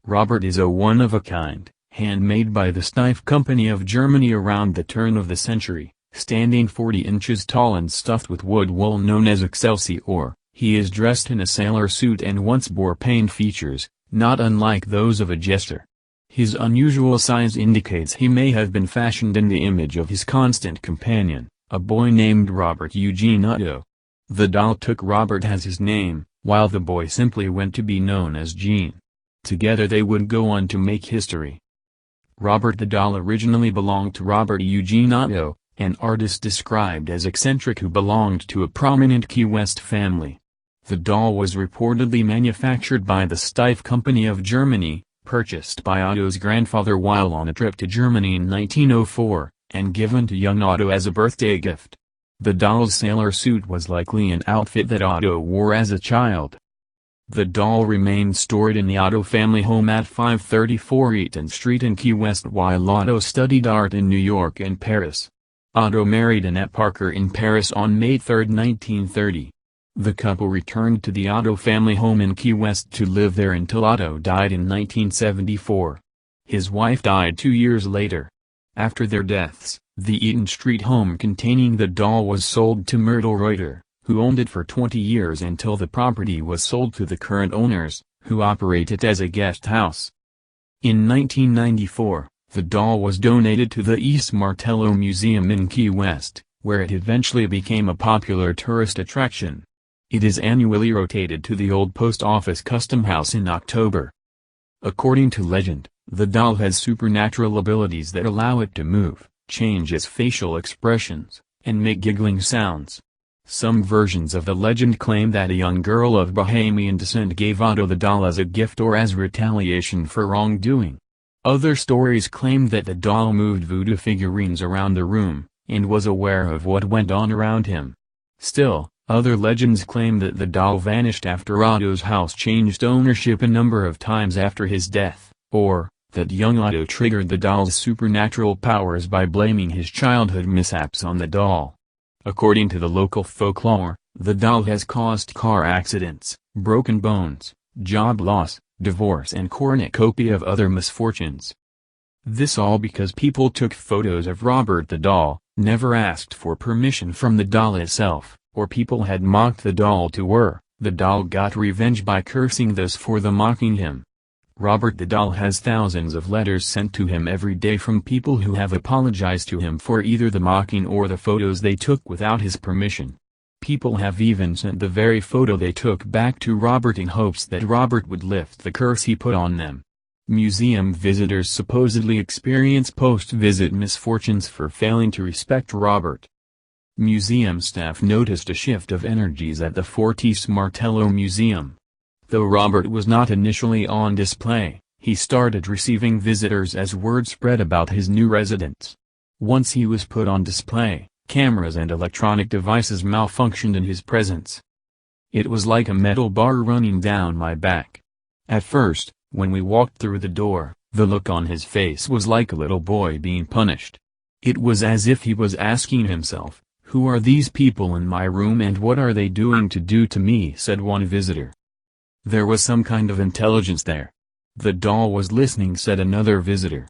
Robert is a one-of-a-kind, handmade by the Steiff Company of Germany around the turn of the century, standing 40 inches tall and stuffed with wood wool known as Excelsior. He is dressed in a sailor suit and once bore paint features, not unlike those of a jester. His unusual size indicates he may have been fashioned in the image of his constant companion, a boy named Robert Eugene Otto. The doll took Robert as his name, while the boy simply went to be known as Gene. Together they would go on to make history. Robert the doll originally belonged to Robert Eugene Otto, an artist described as eccentric who belonged to a prominent Key West family. The doll was reportedly manufactured by the Steiff Company of Germany, purchased by Otto's grandfather while on a trip to Germany in 1904, and given to young Otto as a birthday gift. The doll's sailor suit was likely an outfit that Otto wore as a child. The doll remained stored in the Otto family home at 534 Eaton Street in Key West while Otto studied art in New York and Paris. Otto married Annette Parker in Paris on May 3, 1930. The couple returned to the Otto family home in Key West to live there until Otto died in 1974. His wife died 2 years later. After their deaths, the Eaton Street home containing the doll was sold to Myrtle Reuter, who owned it for 20 years until the property was sold to the current owners, who operate it as a guest house. In 1994, the doll was donated to the East Martello Museum in Key West, where it eventually became a popular tourist attraction. It is annually rotated to the old post office custom house in October. According to legend, the doll has supernatural abilities that allow it to move, change its facial expressions, and make giggling sounds. Some versions of the legend claim that a young girl of Bahamian descent gave Otto the doll as a gift or as retaliation for wrongdoing. Other stories claim that the doll moved voodoo figurines around the room, and was aware of what went on around him. Still, other legends claim that the doll vanished after Otto's house changed ownership a number of times after his death, or that young Otto triggered the doll's supernatural powers by blaming his childhood mishaps on the doll. According to the local folklore, the doll has caused car accidents, broken bones, job loss, divorce and cornucopia of other misfortunes. This all because people took photos of Robert the doll, never asked for permission from the doll itself, or people had mocked the doll to her. The doll got revenge by cursing those for the mocking him. Robert the doll has thousands of letters sent to him every day from people who have apologized to him for either the mocking or the photos they took without his permission. People have even sent the very photo they took back to Robert in hopes that Robert would lift the curse he put on them. Museum visitors supposedly experience post-visit misfortunes for failing to respect Robert. Museum staff noticed a shift of energies at the Fortis Martello Museum. Though Robert was not initially on display, he started receiving visitors as word spread about his new residence. Once he was put on display, cameras and electronic devices malfunctioned in his presence. It was like a metal bar running down my back. At first, when we walked through the door, the look on his face was like a little boy being punished. It was as if he was asking himself, "Who are these people in my room and what are they doing to me?" said one visitor. "There was some kind of intelligence there. The doll was listening," said another visitor.